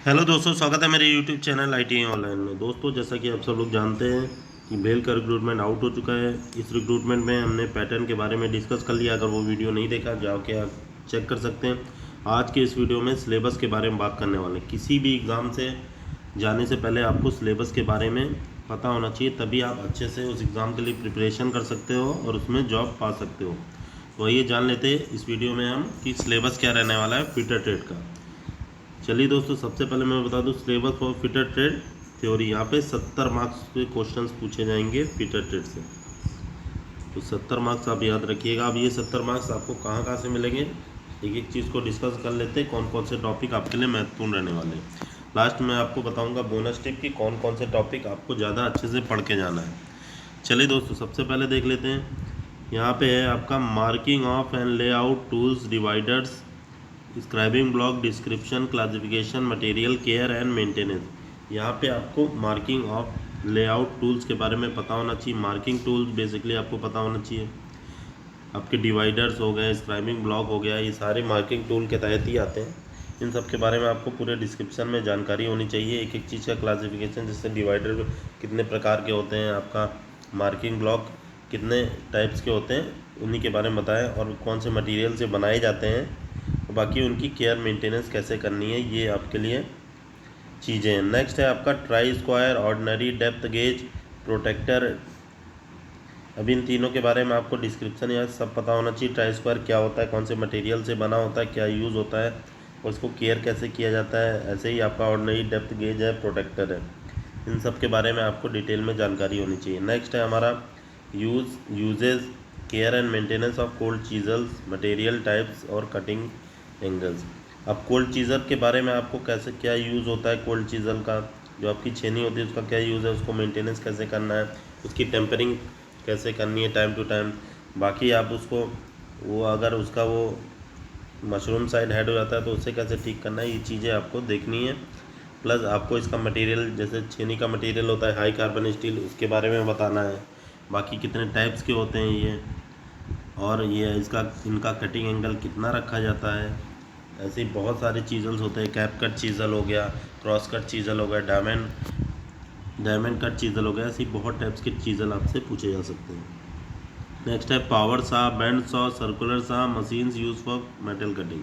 Hello दोस्तों, स्वागत है मेरे यूट्यूब चैनल ITI ऑनलाइन में। दोस्तों, जैसा कि आप सब लोग जानते हैं कि बेल का रिक्रूटमेंट आउट हो चुका है। इस रिक्रूटमेंट में हमने पैटर्न के बारे में डिस्कस कर लिया। अगर वो वीडियो नहीं देखा जाके आप चेक कर सकते हैं। आज के इस वीडियो में सिलेबस के बारे में बात करने वाले हैं। किसी भी एग्ज़ाम से जाने से पहले आपको सिलेबस के बारे में पता होना चाहिए, तभी आप अच्छे से उस एग्ज़ाम के लिए प्रिपरेशन कर सकते हो और उसमें जॉब पा सकते हो। तो आइए जान लेते हैं इस वीडियो में हम कि सिलेबस क्या रहने वाला है फिटर ट्रेड का। चलिए दोस्तों, सबसे पहले मैं बता दूं syllabus for fitter trade theory. यहाँ पे 70 मार्क्स के क्वेश्चंस पूछे जाएंगे फिटर ट्रेड से। तो 70 मार्क्स आप याद रखिएगा। अब ये 70 मार्क्स आपको कहाँ कहाँ से मिलेंगे, एक एक चीज़ को डिस्कस कर लेते हैं, कौन कौन से टॉपिक आपके लिए महत्वपूर्ण रहने वाले हैं। लास्ट में आपको बताऊँगा बोनस टिप कि कौन कौन से टॉपिक आपको ज़्यादा अच्छे से पढ़ के जाना है। चलिए दोस्तों, सबसे पहले देख लेते हैं। यहाँ पे है आपका marking of and layout tools, dividers, scribing block, description, classification, material, care and maintenance. यहाँ पे आपको मार्किंग ऑफ लेआउट टूल्स के बारे में पता होना चाहिए। मार्किंग टूल्स बेसिकली आपको पता होना चाहिए। आपके डिवाइडर्स हो गए, स्क्राइबिंग ब्लॉक हो गया, ये सारे मार्किंग टूल के तहत ही आते हैं। इन सब के बारे में आपको पूरे डिस्क्रिप्शन में जानकारी होनी चाहिए। एक एक चीज़ का क्लासिफिकेशन, जैसे डिवाइडर कितने प्रकार के होते हैं, आपका मार्किंग ब्लॉक कितने टाइप्स के होते हैं, उन्हीं के बारे में बताएं, और कौन से मटेरियल से बनाए जाते हैं, और बाकी उनकी केयर मेंटेनेंस कैसे करनी है, ये आपके लिए चीज़ें हैं। नेक्स्ट है आपका try square, ordinary, depth gauge, protractor. अभी इन तीनों के बारे में आपको डिस्क्रिप्शन या सब पता होना चाहिए। ट्राई स्क्वायर क्या होता है, कौन से मटेरियल से बना होता है, क्या यूज़ होता है, और इसको केयर कैसे किया जाता है। ऐसे ही आपका ऑर्डिनरी, डेप्थ गेज है, प्रोटेक्टर है। इन सब के बारे में आपको डिटेल में जानकारी होनी चाहिए। नेक्स्ट है हमारा uses, care and maintenance of cold chisels, material types और कटिंग एंगल्स। अब कोल्ड चीज़र के बारे में आपको कैसे क्या यूज़ होता है, कोल्ड चीज़ल का जो आपकी छेनी होती है उसका क्या यूज़ है, उसको मेंटेनेंस कैसे करना है, उसकी टेम्परिंग कैसे करनी है टाइम टू टाइम। बाकी आप उसको वो अगर उसका वो मशरूम साइड हेड हो जाता है तो उससे कैसे ठीक करना है, ये चीज़ें आपको देखनी है। प्लस आपको इसका मटेरियल, जैसे छेनी का मटेरियल होता है हाई कार्बन स्टील, उसके बारे में बताना है। बाकी कितने टाइप्स के होते हैं ये, और ये इनका कटिंग एंगल कितना रखा जाता है। ऐसे ही बहुत सारे चीज़ल्स होते हैं। कैप कट चीज़ल हो गया, क्रॉस कट चीज़ल हो गया, डायमंड कट चीज़ल हो गया। ऐसी बहुत टाइप्स के चीज़ल आपसे पूछे जा सकते हैं। नेक्स्ट है पावर सा, बैंड सॉ, सर्कुलर सा, machines use for metal cutting.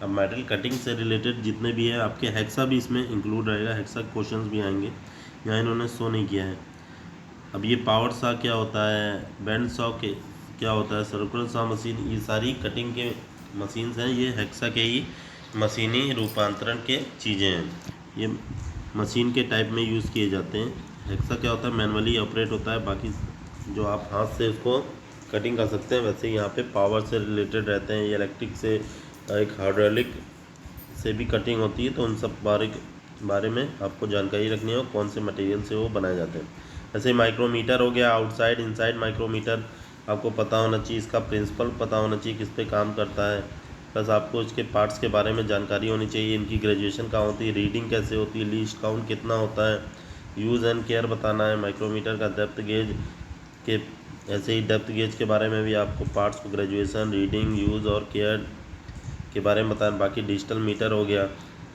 अब मेटल कटिंग से रिलेटेड जितने भी है आपके, हेक्सा भी इसमें इंक्लूड रहेगा। हेक्सा क्वेश्चंस भी आएंगे, यहाँ इन्होंने शो नहीं किया है। अब ये पावर सा क्या होता है, बैंड सॉ के क्या होता है, सर्कुलर सा मशीन, ये सारी कटिंग के मशीन्स हैं। ये हेक्सा के ही मशीनी रूपांतरण के चीज़ें हैं। ये मशीन के टाइप में यूज़ किए जाते हैं। हेक्सा क्या होता है, मैनुअली ऑपरेट होता है। बाकी जो आप हाथ से उसको कटिंग कर सकते हैं, वैसे यहाँ पे पावर से रिलेटेड रहते हैं। ये इलेक्ट्रिक से, एक हाइड्रोलिक से भी कटिंग होती है। तो उन सब बारे में आपको जानकारी रखनी है, कौन से मटेरियल से वो बनाए जाते हैं। ऐसे माइक्रोमीटर हो गया, आउटसाइड इनसाइड माइक्रोमीटर आपको पता होना चाहिए। इसका प्रिंसिपल पता होना चाहिए, किस पे काम करता है। प्लस आपको इसके पार्ट्स के बारे में जानकारी होनी चाहिए। इनकी ग्रेजुएशन कहाँ होती है, रीडिंग कैसे होती है, लीस्ट काउंट कितना होता है, यूज़ एंड केयर बताना है। माइक्रोमीटर का डेप्थ गेज के, ऐसे ही डेप्थ गेज के बारे में भी आपको पार्ट्स को, ग्रेजुएशन, रीडिंग, यूज़ और केयर के बारे में बताएं। बाकी डिजिटल मीटर हो गया।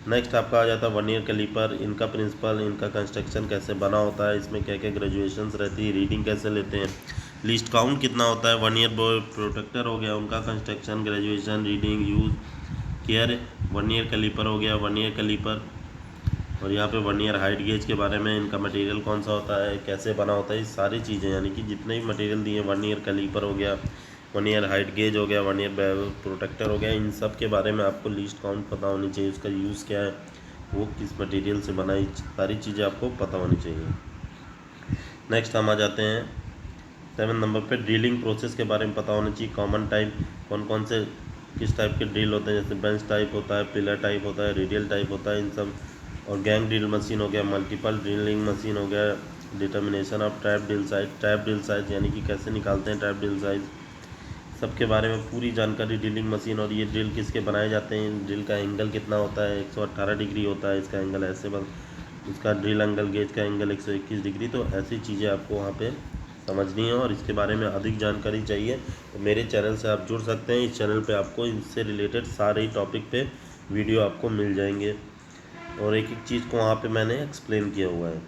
नेक्स्ट आपका आ जाता है वर्नियर कैलिपर, इनका प्रिंसिपल, इनका कंस्ट्रक्शन कैसे बना होता है, इसमें क्या क्या ग्रेजुएशंस रहती है, रीडिंग कैसे लेते हैं, लिस्ट काउंट कितना होता है। वर्नियर प्रोटेक्टर हो गया, उनका construction, graduation, reading, use, care. Vernier caliper हो गया, वर्नियर कैलिपर। और यहाँ पे वर्नियर हाइट गेज के बारे में, इनका मटेरियल कौन सा होता है, कैसे बना होता है, ये सारी चीज़ें, यानी कि जितने भी मटेरियल दिए, वर्नियर कैलिपर हो गया, वर्नियर हाइट गेज हो गया, वर्नियर प्रोटेक्टर हो गया, इन सब के बारे में आपको लिस्ट काउंट पता होनी चाहिए। उसका यूज़ क्या है, वो किस मटेरियल से बना, ये सारी चीज़ें आपको पता होनी चाहिए। नेक्स्ट हम आ जाते हैं 7 नंबर पे, ड्रिलिंग प्रोसेस के बारे में पता होना चाहिए। कॉमन टाइप कौन कौन से, किस टाइप के ड्रिल होते हैं, जैसे बेंच टाइप होता है, पिलर टाइप होता है, रेडियल टाइप होता है, इन सब। और गैंग ड्रिल मशीन हो गया, मल्टीपल ड्रिलिंग मशीन हो गया, determination of trap drill size, trap drill size यानी कि कैसे निकालते हैं ट्रैप ड्रिल साइज, सबके बारे में पूरी जानकारी। ड्रिलिंग मशीन, और ये ड्रिल किसके बनाए जाते हैं, ड्रिल का एंगल कितना होता है, 118 डिग्री होता है इसका एंगल, ऐसे बस इसका ड्रिल एंगल, गेज का एंगल 121 डिग्री। तो ऐसी चीज़ें आपको वहाँ पे समझनी है, और इसके बारे में अधिक जानकारी चाहिए तो मेरे चैनल से आप जुड़ सकते हैं। इस चैनल पे आपको इससे रिलेटेड सारे ही टॉपिक पे वीडियो आपको मिल जाएंगे। और एक एक चीज़ को वहाँ पे मैंने एक्सप्लेन किया हुआ है।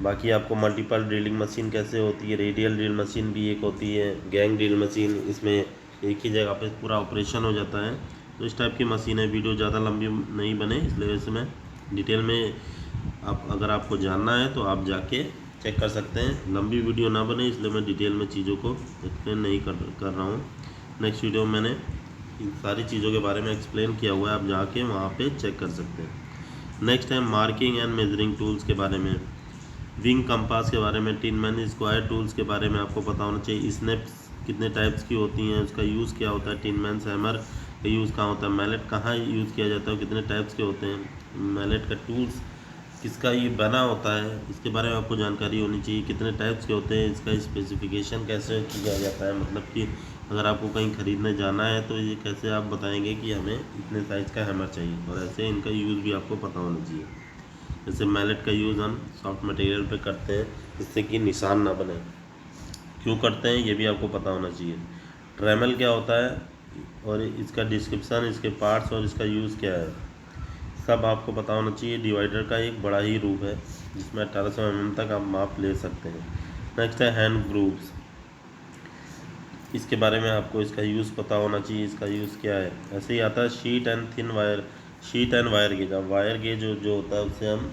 बाकी आपको मल्टीपल ड्रिलिंग मशीन कैसे होती है, रेडियल ड्रिल मशीन भी एक होती है, गैंग ड्रिल मशीन, इसमें एक ही जगह पे पूरा ऑपरेशन हो जाता है। तो इस टाइप की मशीन है। वीडियो ज़्यादा लंबी नहीं बने इसलिए वजह से मैं डिटेल में, आप अगर आपको जानना है तो आप जाके चेक कर सकते हैं। लंबी वीडियो ना बने इसलिए मैं डिटेल में चीज़ों को एक्सप्लेन नहीं कर रहा हूँ। नेक्स्ट वीडियो में मैंने इन सारी चीज़ों के बारे में एक्सप्लेन किया हुआ है, आप जाके वहाँ पे चेक कर सकते हैं। नेक्स्ट है मार्किंग एंड मेजरिंग टूल्स के बारे में, विंग कंपास के बारे में, टिन मैन स्क्वायर टूल्स के बारे में आपको पता होना चाहिए। स्नैप्स कितने टाइप्स की होती हैं, उसका यूज़ क्या होता है, टिन मैन हैमर का यूज़ कहाँ होता है, मैलेट कहाँ यूज़ किया जाता है, कितने टाइप्स के होते हैं, मैलेट का टूल्स किसका ये बना होता है, इसके बारे में आपको जानकारी होनी चाहिए। कितने टाइप्स के होते हैं, इसका स्पेसिफिकेशन कैसे किया जाता है, मतलब कि अगर आपको कहीं ख़रीदने जाना है तो ये कैसे आप बताएंगे कि हमें इतने साइज़ का हैमर चाहिए, और ऐसे इनका यूज़ भी आपको पता होना चाहिए। जैसे मैलेट का यूज़ हम सॉफ्ट मटेरियल पे करते हैं जिससे कि निशान ना बने, क्यों करते हैं ये भी आपको पता होना चाहिए। ट्रेमल क्या होता है और इसका डिस्क्रिप्शन, इसके पार्ट्स और इसका यूज़ क्या है, सब आपको पता होना चाहिए। डिवाइडर का एक बड़ा ही रूप है जिसमें 1800 mm तक आप माप ले सकते हैं। नेक्स्ट है हैंड ग्रूव्स, इसके बारे में आपको इसका यूज़ पता होना चाहिए, इसका यूज़ क्या है। ऐसे ही आता है sheet and thin wire, sheet and wire gauge. अब वायर गेज जो होता है उससे हम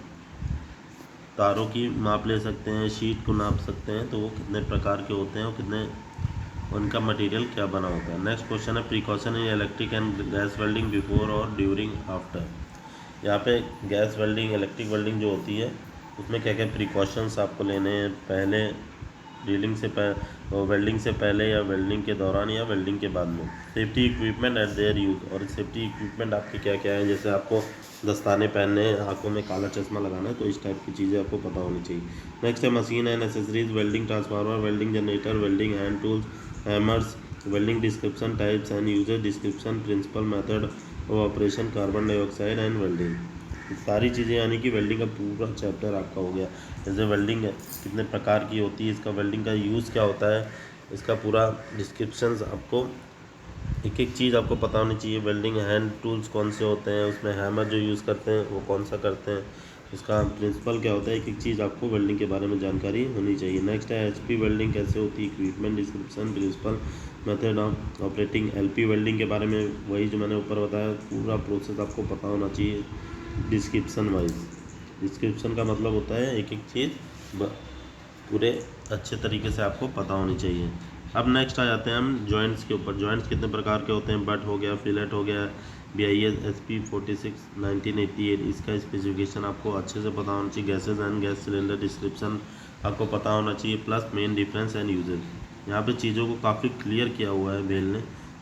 तारों की माप ले सकते हैं, शीट को नाप सकते हैं, तो वो कितने प्रकार के होते हैं और कितने उनका मटेरियल क्या बना होता है। नेक्स्ट क्वेश्चन है precaution in electric and gas welding before और ड्यूरिंग आफ्टर। यहाँ पे गैस वेल्डिंग, इलेक्ट्रिक वेल्डिंग जो होती है उसमें क्या क्या प्रिकॉशंस आपको लेने हैं, पहले ड्रिलिंग से वेल्डिंग से पहले या वेल्डिंग के दौरान या वेल्डिंग के बाद में। Safety equipment at there use, और सेफ्टी इक्विपमेंट आपके क्या क्या है, जैसे आपको दस्ताने पहनने हैं, आंखों में काला चश्मा लगाना है, तो इस टाइप की चीज़ें आपको पता होनी चाहिए। नेक्स्ट है machine and accessories, welding transformer, welding generator, welding hand tools, hammers, welding description, types and user description, principal method of operation, carbon dioxide and welding. सारी चीज़ें यानी कि वेल्डिंग का पूरा चैप्टर आपका हो गया। जैसे वेल्डिंग कितने प्रकार की होती है, इसका वेल्डिंग का यूज़ क्या होता है, इसका पूरा डिस्क्रिप्शंस आपको एक एक चीज़ आपको पता होनी चाहिए। वेल्डिंग हैंड टूल्स कौन से होते हैं, उसमें हैमर जो यूज़ करते हैं वो कौन सा करते हैं, उसका प्रिंसिपल क्या होता है, एक एक चीज़ आपको वेल्डिंग के बारे में जानकारी होनी चाहिए। नेक्स्ट है एचपी वेल्डिंग कैसे होती है, equipment description, principal method of operating. LP welding के बारे में वही जो मैंने ऊपर बताया, पूरा प्रोसेस आपको पता होना चाहिए डिस्क्रिप्शन वाइज। डिस्क्रिप्शन का मतलब होता है एक एक चीज़ पूरे अच्छे तरीके से आपको पता होनी चाहिए। अब नेक्स्ट आ जाते हैं हम जॉइंट्स के ऊपर। जॉइंट्स कितने प्रकार के होते हैं, बट हो गया, फिलेट हो गया, BIS SP 46 1988, इसका स्पेसिफिकेशन आपको अच्छे से पता होना चाहिए। Gases and gas cylinder description आपको पता होना चाहिए, plus main difference and usages. यहाँ पे चीज़ों को काफ़ी क्लियर किया हुआ है बेल ने।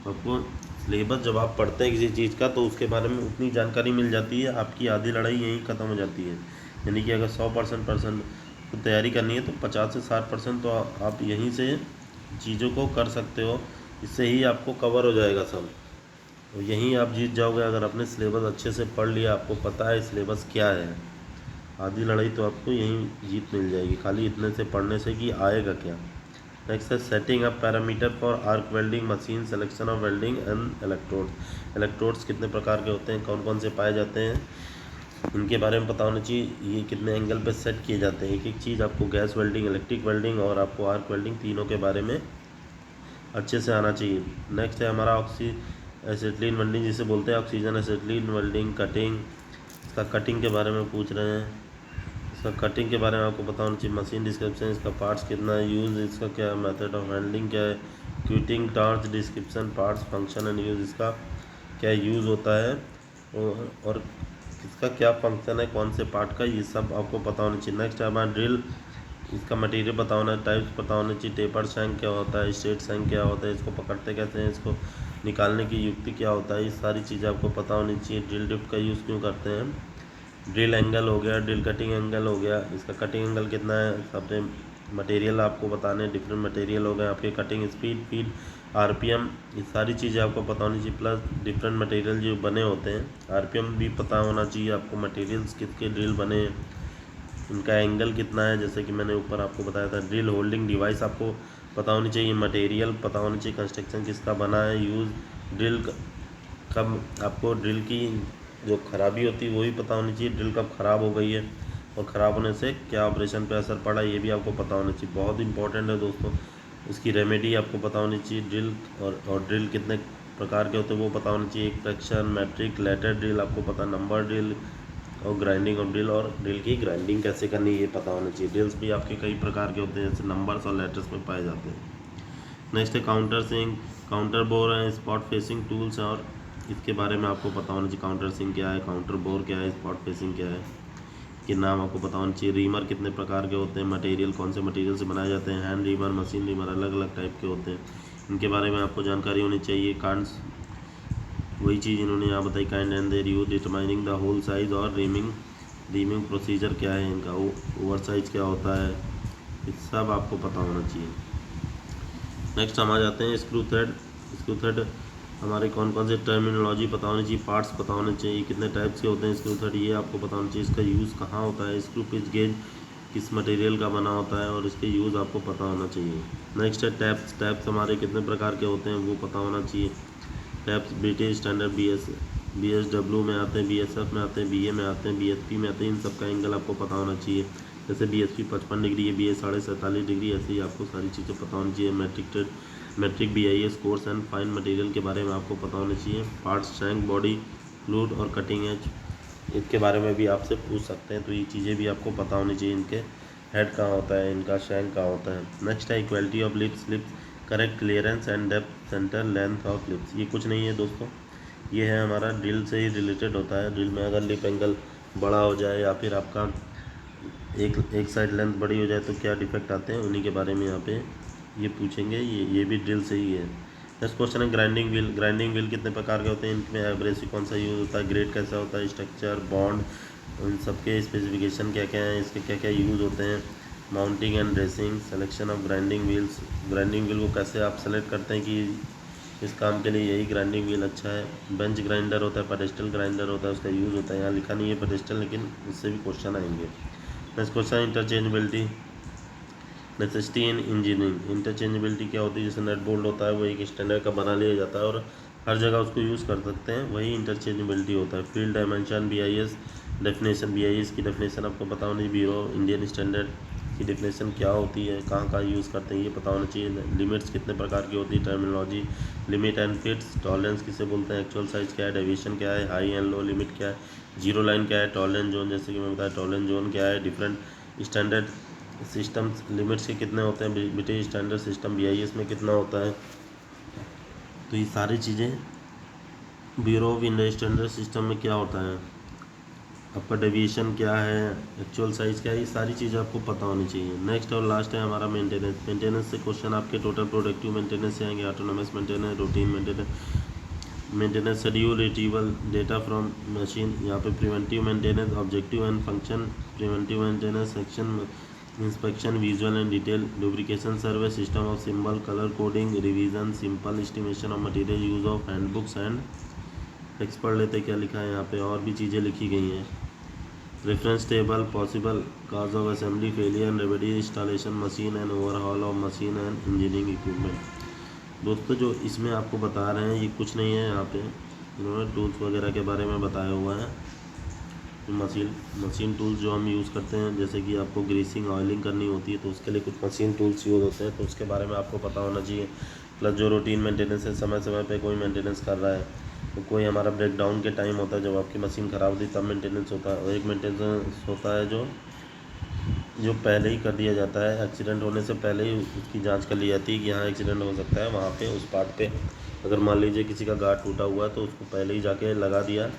आपको सिलेबस जब आप पढ़ते हैं किसी चीज़ का तो उसके बारे में उतनी जानकारी मिल जाती है, आपकी आधी लड़ाई यहीं ख़त्म हो जाती है। यानी कि अगर 100% तो तैयारी करनी है तो 50 से 60% तो आप यहीं से चीज़ों को कर सकते हो, इससे ही आपको कवर हो जाएगा सब, और यहीं आप जीत जाओगे अगर आपने सिलेबस अच्छे से पढ़ लिया, आपको पता है सिलेबस क्या है। आधी लड़ाई तो आपको यहीं जीत मिल जाएगी खाली इतने से पढ़ने से कि आएगा क्या। नेक्स्ट है setting up parameter for arc welding machine, selection of welding and electrodes. Electrodes कितने प्रकार के होते हैं, कौन कौन से पाए जाते हैं, इनके बारे में पता होना चाहिए। ये कितने एंगल पे सेट किए जाते हैं, एक एक चीज़ आपको गैस वेल्डिंग, इलेक्ट्रिक वेल्डिंग और आपको आर्क वेल्डिंग तीनों के बारे में अच्छे से आना चाहिए। नेक्स्ट है हमारा एसिटिलीन वेल्डिंग जिसे बोलते हैं, ऑक्सीजन एसिटिलीन वेल्डिंग। कटिंग, इसका कटिंग के बारे में पूछ रहे हैं, इसका कटिंग के बारे में आपको पता होना चाहिए। मशीन डिस्क्रिप्शन, इसका पार्ट्स कितना है, यूज़ इसका क्या है, मेथड ऑफ हैंडलिंग क्या है, क्यूटिंग torch description, parts function and use, इसका क्या यूज़ होता है और इसका क्या फंक्शन है, कौन से पार्ट का, ये सब आपको पता होना चाहिए। नेक्स्ट है हमारा ड्रिल, इसका मटेरियल पता होना, टाइप्स पता होना चाहिए। टेपर शैंक क्या होता है, स्ट्रेट शैंक क्या होता है, इसको पकड़ते कैसे हैं, इसको निकालने की युक्ति क्या होता है, ये सारी चीज़ें आपको पता होनी चाहिए। ड्रिल डिप्ट का यूज़ क्यों करते हैं, ड्रिल एंगल हो गया, ड्रिल कटिंग एंगल हो गया, इसका कटिंग एंगल कितना है, सबसे मटेरियल आपको बताने, डिफरेंट मटेरियल हो गए आपके, कटिंग स्पीड, फीड, RPM, ये सारी चीज़ें आपको पता होनी चाहिए। प्लस डिफरेंट मटेरियल जो बने होते हैं, RPM भी पता होना चाहिए आपको, मटेरियल्स कितने ड्रिल बने, इनका एंगल कितना है, जैसे कि मैंने ऊपर आपको बताया था। ड्रिल होल्डिंग डिवाइस आपको पता होनी चाहिए, मटेरियल पता होनी चाहिए, कंस्ट्रक्शन किसका बना है, यूज़ ड्रिल कब, आपको ड्रिल की जो खराबी होती है वो भी पता होनी चाहिए, ड्रिल कब ख़राब हो गई है और ख़राब होने से क्या ऑपरेशन पे असर पड़ा ये भी आपको पता होना चाहिए। बहुत इंपॉर्टेंट है दोस्तों, इसकी रेमेडी आपको पता होनी चाहिए। ड्रिल और ड्रिल कितने प्रकार के होते हैं वो पता होना चाहिए। एक फ्रैक्शन, मैट्रिक, लेटर ड्रिल आपको पता, नंबर ड्रिल और ग्राइंडिंग ऑफ ड्रिल, और ड्रिल की ग्राइंडिंग कैसे करनी ये पता होना चाहिए। ड्रिल्स भी आपके कई प्रकार के होते हैं, जैसे नंबर्स और लेटर्स में पाए जाते हैं। नेक्स्ट है काउंटर सिंक, काउंटर बोर है, स्पॉट फेसिंग टूल्स हैं, और इसके बारे में आपको पता होना चाहिए। काउंटर सिंक क्या है, काउंटर बोर क्या है, स्पॉट फेसिंग क्या है, के नाम आपको पता होना चाहिए। रीमर कितने प्रकार के होते हैं, मटेरियल कौन से मटेरियल से बनाए जाते हैं, हैंड रीमर, मशीन रीमर, अलग अलग टाइप के होते हैं, इनके बारे में आपको जानकारी होनी चाहिए। कांड्स वही चीज़ इन्होंने यहाँ बताई, kind and their use, determining the hole size, और रीमिंग प्रोसीजर क्या है इनका, ओवर साइज क्या होता है, ये सब आपको पता होना चाहिए। नेक्स्ट हम आ जाते हैं स्क्रू थ्रेड। स्क्रू थ्रेड हमारे कौन कौन से टर्मिनोलॉजी पता होनी चाहिए, पार्ट्स पता होने चाहिए, कितने टाइप्स के होते हैं स्क्रू थ्रेड ये आपको पता होना चाहिए, इसका यूज़ कहाँ होता है, स्क्रू पिच गेज किस मटेरियल का बना होता है और इसके यूज़ आपको पता होना चाहिए। नेक्स्ट है टैप्स। टैप्स हमारे कितने प्रकार के होते हैं वो पता होना चाहिए। टैप्स ब्रिटिश स्टैंडर्ड BSW में आते हैं, BSF में आते हैं, BA में आते हैं, BSP में आते हैं, इन सब का एंगल आपको पता होना चाहिए। जैसे BSP 55 डिग्री है, BA 47.5 डिग्री, ऐसे ही आपको सारी चीज़ें पता होनी चाहिए। Metric BIS course and fine material के बारे में आपको पता होना चाहिए। पार्ट्स, शैंक, बॉडी, फ्लूट और कटिंग एज, इसके बारे में भी आपसे पूछ सकते हैं, तो ये चीज़ें भी आपको पता होनी चाहिए। इनके हेड कहाँ होता है, इनका शैंक कहाँ होता है। नेक्स्ट है equality of lips, correct clearance and depth centre length of lips. ये कुछ नहीं है दोस्तों, ये है हमारा ड्रिल से ही रिलेटेड होता है। ड्रिल में अगर लिप एंगल बड़ा हो जाए या फिर आपका एक साइड लेंथ बड़ी हो जाए तो क्या डिफेक्ट आते हैं, उन्हीं के बारे में यहाँ पे ये पूछेंगे। ये भी ड्रिल से ही है। नेक्स्ट क्वेश्चन है ग्राइंडिंग व्हील। ग्राइंडिंग व्हील कितने प्रकार के होते हैं, इनमें एब्रेसिव कौन सा यूज़ होता है, ग्रेड कैसा होता है, स्ट्रक्चर, बॉन्ड, उन सबके स्पेसिफिकेशन क्या क्या हैं, इसके क्या क्या यूज़ होते हैं। Mounting and dressing, selection of grinding wheels, grinding wheel को कैसे आप सेलेक्ट करते हैं कि इस काम के लिए यही ग्राइंडिंग व्हील अच्छा है। बेंच ग्राइंडर होता है, पेडेस्टल ग्राइंडर होता है, उसका यूज़ होता है। यहाँ लिखा नहीं है पेडेस्टल, लेकिन उससे भी क्वेश्चन आएंगे। Next question interchangeability, necessity in engineering. Interchangeability क्या होती है, जैसे नट बोल्ट होता है वो एक स्टैंडर्ड का बना लिया जाता है और हर जगह उसको यूज़ कर सकते हैं, वही इंटरचेंजेबिलिटी होता है। Field dimension, BIS definition, BIS की डेफिनेशन आपको पता होनी चाहिए। ब्यूरो इंडियन स्टैंडर्ड की डेफिनेशन क्या होती है, कहाँ कहाँ यूज़ करते हैं ये पता होना चाहिए। लिमिट्स कितने प्रकार की होती है, terminology, limit and fits, tolerance किसे बोलते हैं, एक्चुअल साइज़ क्या है, डेविएशन क्या है, हाई एंड लो लिमिट क्या है, जीरो लाइन क्या है, टॉलरेंस जोन, जैसे कि मैं बताया टॉलरेंस जोन क्या है, डिफरेंट स्टैंडर्ड सिस्टम्स, लिमिट्स के कितने होते हैं, ब्रिटिश स्टैंडर्ड सिस्टम BIS में कितना होता है, तो ये सारी चीज़ें bureau of Indian standard system में क्या होता है, आपका डेविएशन क्या है, एक्चुअल साइज़ क्या है, ये सारी चीज़ें आपको पता होनी चाहिए। नेक्स्ट और लास्ट है हमारा मेंटेनेंस। मेंटेनेंस से क्वेश्चन आपके टोटल प्रोडक्टिव मेंटेनेंस से आएंगे, autonomous maintenance, routine maintenance, schedule, retrieval data from machine, यहाँ पे preventive maintenance, objective and function, preventive maintenance, section inspection, visual and detail, duplication survey, system of symbol, colour coding, revision, simple estimation of material, use of handbooks and text पढ़ लेते क्या लिखा है यहाँ पे, और भी चीज़ें लिखी गई हैं। Reference table, possible cause of assembly failure and remedy, installation machine and overhaul of machine and engineering equipment. दोस्तों जो इसमें आपको बता रहे हैं ये कुछ नहीं है, यहाँ पे इन्होंने टूल्स वगैरह के बारे में बताया हुआ है। मशीन टूल्स जो हम यूज़ करते हैं, जैसे कि आपको ग्रीसिंग, ऑयलिंग करनी होती है तो उसके लिए कुछ मशीन टूल्स यूज़ होते हैं, तो उसके बारे में आपको पता होना चाहिए। प्लस जो रूटीन मेंटेनेंस है, समय समय पे कोई मेंटेनेंस कर रहा है, तो कोई हमारा ब्रेक डाउन के टाइम होता है जब आपकी मशीन ख़राब होती है तब मेंटेनेंस होता है, और एक मेंटेनेंस होता है जो पहले ही कर दिया जाता है, एक्सीडेंट होने से पहले ही उसकी जांच कर ली जाती है कि यहाँ एक्सीडेंट हो सकता है, वहाँ पे उस पार्ट पे अगर मान लीजिए किसी का गार्ड टूटा हुआ है तो उसको पहले ही जाके लगा दिया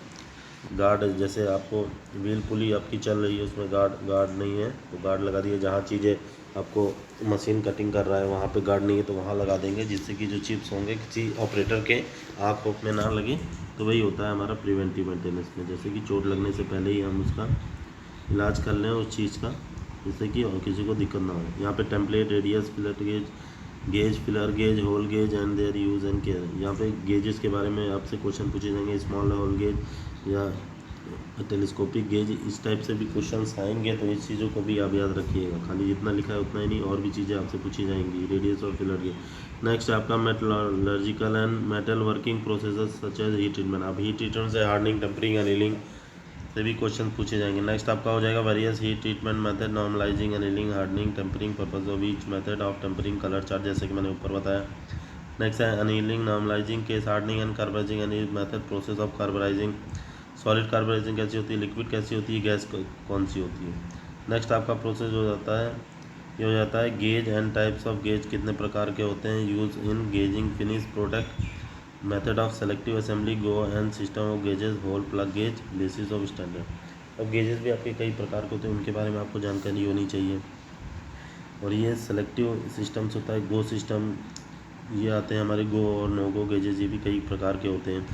गार्ड। जैसे आपको व्हील पुली आपकी चल रही है उसमें गार्ड नहीं है तो गार्ड लगा दिए, जहाँ चीज़ें आपको मशीन कटिंग कर रहा है वहाँ पे गार्ड नहीं है तो वहाँ लगा देंगे, जिससे कि जो चिप्स होंगे किसी ऑपरेटर के आँख में ना लगे। तो वही होता है हमारा प्रिवेंटिव मेंटेनेंस में, जैसे कि चोट लगने से पहले ही हम उसका इलाज कर लें उस चीज़ का, जिससे कि और किसी को दिक्कत ना हो। यहाँ पे template, radius, feeler gauge, feeler gauge, hole gauge and their use and care. यहाँ पे गेजेस के बारे में आपसे क्वेश्चन पूछे जाएंगे, स्मॉल होल गेज या टेलीस्कोपिक गेज, इस टाइप से भी क्वेश्चंस आएंगे, तो इस चीज़ों को भी आप याद रखिएगा। खाली जितना लिखा है उतना ही नहीं, और भी चीज़ें आपसे पूछी जाएंगी। Radius of feeler gauge. Next आपका metallurgical and metal working processes such as heat treatment. अब हीट ट्रीटमेंट से हार्डनिंग, टेम्परिंग, एनीलिंग से भी क्वेश्चन पूछे जाएंगे। नेक्स्ट आपका हो जाएगा various heat treatment method, normalizing, annealing, hardening, tempering, purpose of each method of tempering, colour chart, जैसे कि मैंने ऊपर बताया। नेक्स्ट है annealing, normalizing, case hardening and carburizing, any method, process of carburizing, solid carburising कैसी होती है, लिक्विड कैसी होती है, गैस कौन सी होती है। नेक्स्ट आपका प्रोसेस हो जाता है, ये हो जाता है gauge and types of gauge, कितने प्रकार के होते हैं, use in gauging finish product, method of selective assembly, go and system of gauges, hole plug gauge, basis of standard. अब गेजेस भी आपके कई प्रकार के होते हैं, उनके बारे में आपको जानकारी होनी चाहिए। और ये सेलेक्टिव सिस्टम्स होता है, गो सिस्टम, ये आते हैं हमारे गो और नो गो गेजेस, ये भी कई प्रकार के होते हैं।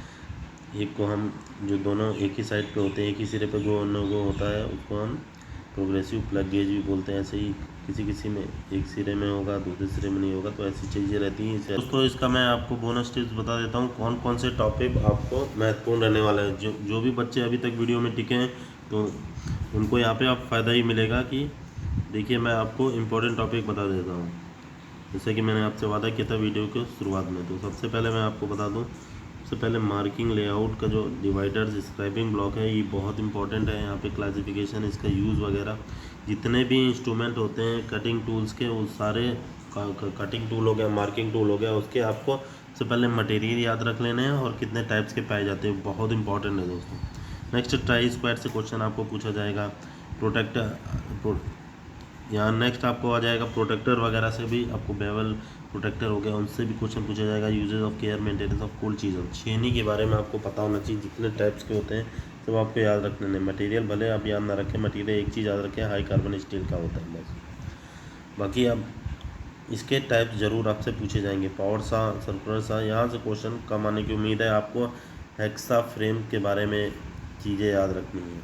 एक को हम जो दोनों एक ही साइड पे होते हैं, एक ही सिरे पे गो और नो गो होता है, उसको हम प्रोग्रेसिव प्लग गेज भी बोलते हैं। ऐसे ही किसी में एक सिरे में होगा, दूसरे सिरे में नहीं होगा, तो ऐसी चीज़ें रहती हैं। दोस्तों इसका मैं आपको बोनस टिप्स बता देता हूँ, कौन कौन से टॉपिक आपको महत्वपूर्ण रहने वाला है। जो भी बच्चे अभी तक वीडियो में टिके हैं, तो उनको यहाँ पे आप फ़ायदा ही मिलेगा कि देखिए मैं आपको इम्पोर्टेंट टॉपिक बता देता हूँ, जैसे कि मैंने आपसे वादा किया था वीडियो के शुरुआत में। तो सबसे पहले मैं आपको बता दूँ, सबसे पहले मार्किंग लेआउट का जो डिवाइडर स्क्राइबिंग ब्लॉक है, ये बहुत इंपॉर्टेंट है। यहाँ पे क्लासिफिकेशन, इसका यूज़ वगैरह, जितने भी इंस्ट्रूमेंट होते हैं कटिंग टूल्स के, वो सारे कटिंग टूल हो गया, मार्किंग टूल हो गया, उसके आपको सबसे पहले मटेरियल याद रख लेने हैं और कितने टाइप्स के पाए जाते हैं, बहुत इंपॉर्टेंट है दोस्तों। नेक्स्ट ट्राई स्क्वायर से क्वेश्चन आपको पूछा जाएगा। प्रोटेक्टर, यहाँ नेक्स्ट आपको आ जाएगा प्रोटेक्टर वगैरह से भी, आपको बेवल प्रोटेक्टर हो गया, उनसे भी क्वेश्चन पूछा जाएगा। Uses of care, maintenance of cool चीज़ों, छेनी के बारे में आपको पता होना चाहिए, जितने टाइप्स के होते हैं सब आपको याद रखने हैं। मटेरियल भले आप याद ना रखें, मटेरियल एक चीज़ याद रखें, हाई कार्बन स्टील का होता है बस। बाकी अब इसके टाइप ज़रूर आपसे पूछे जाएंगे। पावर सा, सर्कुलर सा, यहाँ से क्वेश्चन कम आने की उम्मीद है। आपको हेक्सा फ्रेम के बारे में चीज़ें याद रखनी है,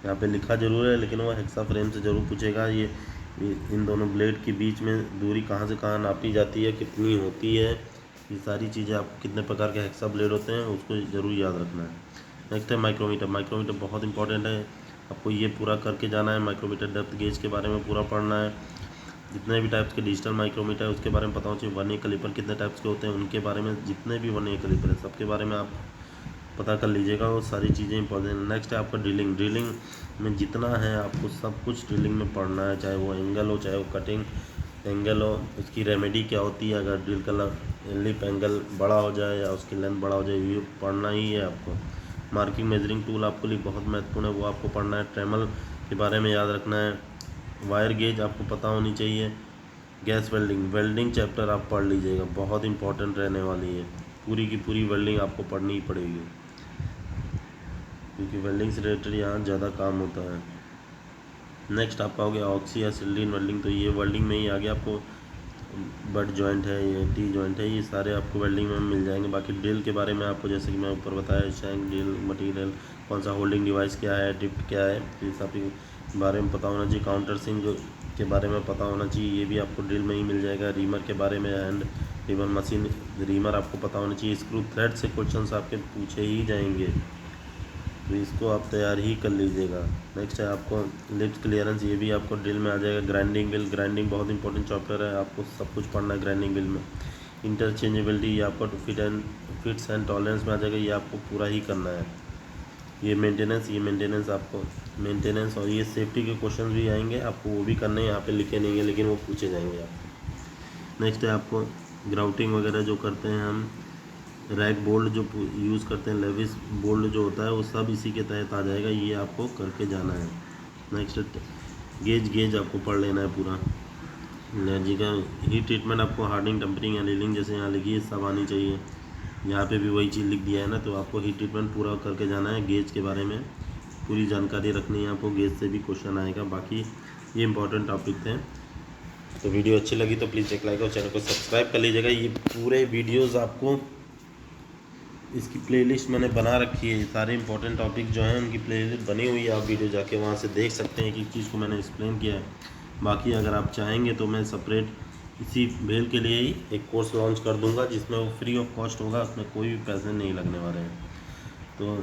यहाँ पे लिखा ज़रूर है, लेकिन वो हेक्सा फ्रेम से ज़रूर पूछेगा। ये इन दोनों ब्लेड के बीच में दूरी कहाँ से कहाँ नापी जाती है, कितनी होती है, ये सारी चीज़ें, आप कितने प्रकार के हेक्सा ब्लेड होते हैं उसको ज़रूर याद रखना है। नेक्स्ट है माइक्रोमीटर। माइक्रोमीटर बहुत इंपॉर्टेंट है, आपको ये पूरा करके जाना है। माइक्रोमीटर डेप्थ गेज के बारे में पूरा पढ़ना है। जितने भी टाइप्स के डिजिटल माइक्रोमीटर है उसके बारे में पता होना चाहिए। वर्नियर कैलिपर कितने टाइप्स के होते हैं उनके बारे में, जितने भी वर्नियर कैलिपर है सबके बारे में आप पता कर लीजिएगा, वो सारी चीज़ें इंपॉर्टेंट है। नेक्स्ट है आपका ड्रिलिंग। ड्रिलिंग में जितना है आपको सब कुछ ड्रिलिंग में पढ़ना है, चाहे वो एंगल हो, चाहे वो कटिंग एंगल हो, उसकी रेमेडी क्या होती है अगर ड्रिल का लिप एंगल बड़ा हो जाए या उसकी लेंथ बड़ा हो जाए, ये पढ़ना ही है आपको। मार्किंग मेजरिंग टूल आपके लिए बहुत महत्वपूर्ण है, वो आपको पढ़ना है। ट्रेमल के बारे में याद रखना है। वायर गेज आपको पता होनी चाहिए। गैस वेल्डिंग, वेल्डिंग चैप्टर आप पढ़ लीजिएगा, बहुत इंपॉर्टेंट रहने वाली है। पूरी की पूरी वेल्डिंग आपको पढ़नी ही पड़ेगी, क्योंकि वेल्डिंग से रिलेटेड यहाँ ज़्यादा काम होता है। नेक्स्ट आपका हो गया ऑक्सी या सिल्डीन वेल्डिंग, तो ये वेल्डिंग में ही आ गया। आपको बट जॉइंट है, ये टी जॉइंट है, ये सारे आपको वेल्डिंग में मिल जाएंगे। बाकी ड्रिल के बारे में आपको जैसे कि मैं ऊपर बताया, शैंक ड्रिल, मटेरियल कौन सा, होल्डिंग डिवाइस क्या है, टिप क्या है, इस सब के बारे में पता होना चाहिए। काउंटर सिंक के बारे में पता होना चाहिए, ये भी आपको ड्रिल में ही मिल जाएगा। रीमर के बारे में, हैंड रीमर मशीन रीमर आपको पता होना चाहिए। स्क्रू थ्रेड से क्वेश्चन आपके पूछे ही जाएंगे, तो इसको आप तैयार ही कर लीजिएगा। नेक्स्ट है आपको लिफ्ट क्लियरेंस, ये भी आपको ड्रिल में आ जाएगा। ग्राइंडिंग बिल, ग्राइंडिंग बहुत इंपॉर्टेंट चैप्टर है, आपको सब कुछ पढ़ना है ग्राइंडिंग बिल में। इंटरचेंजेबिलिटी, ये आपको फिट्स एंड टॉलरेंस में आ जाएगा, ये आपको पूरा ही करना है। ये मेंटेनेंस आपको मेंटेनेंस और ये सेफ्टी के क्वेश्चन भी आएंगे, आपको वो भी करने हैं। यहाँ पे लिखे नहीं है लेकिन वो पूछे जाएंगे आपको। नेक्स्ट है आपको ग्राउटिंग वगैरह जो करते हैं हम, रैक बोल्ट जो यूज़ करते हैं, लेविस बोल्ट जो होता है, वो सब इसी के तहत आ जाएगा, ये आपको करके जाना है। नेक्स्ट गेज आपको पढ़ लेना है पूरा। एनर्जी का हीट ट्रीटमेंट आपको हार्डनिंग, टेम्परिंग, एनीलिंग जैसे यहाँ लिखी है सब आनी चाहिए। यहाँ पे भी वही चीज़ लिख दिया है ना, तो आपको हीट ट्रीटमेंट पूरा करके जाना है। गेज के बारे में पूरी जानकारी रखनी है आपको, गेज से भी क्वेश्चन आएगा। बाकी ये इंपॉर्टेंट टॉपिक थे। तो वीडियो अच्छी लगी तो प्लीज़ एक लाइक और चैनल को सब्सक्राइब कर लीजिएगा। ये पूरे वीडियोज़ आपको इसकी प्लेलिस्ट मैंने बना रखी है, सारे इंपॉर्टेंट टॉपिक जो हैं उनकी प्लेलिस्ट बनी हुई है, आप वीडियो जाके वहाँ से देख सकते हैं कि चीज़ को मैंने एक्सप्लेन किया है। बाकी अगर आप चाहेंगे तो मैं सेपरेट इसी भेल के लिए ही एक कोर्स लॉन्च कर दूंगा, जिसमें वो फ्री ऑफ कॉस्ट होगा, उसमें कोई भी पैसे नहीं लगने वाले हैं। तो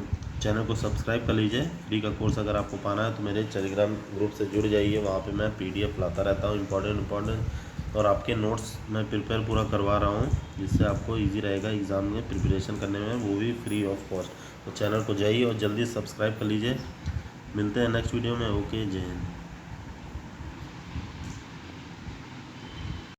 चैनल को सब्सक्राइब कर लीजिए। फ्री का कोर्स अगर आपको पाना है तो मेरे टेलीग्राम ग्रुप से जुड़ जाइए, वहाँ पे मैं PDF लाता रहता हूँ इम्पोर्टेंट, और आपके नोट्स मैं प्रिपेयर पूरा करवा रहा हूँ, जिससे आपको इजी रहेगा एग्ज़ाम में प्रिपरेशन करने में, वो भी फ्री ऑफ कॉस्ट। तो चैनल को जाइए और जल्दी सब्सक्राइब कर लीजिए। मिलते हैं नेक्स्ट वीडियो में। ओके, जय हिंद।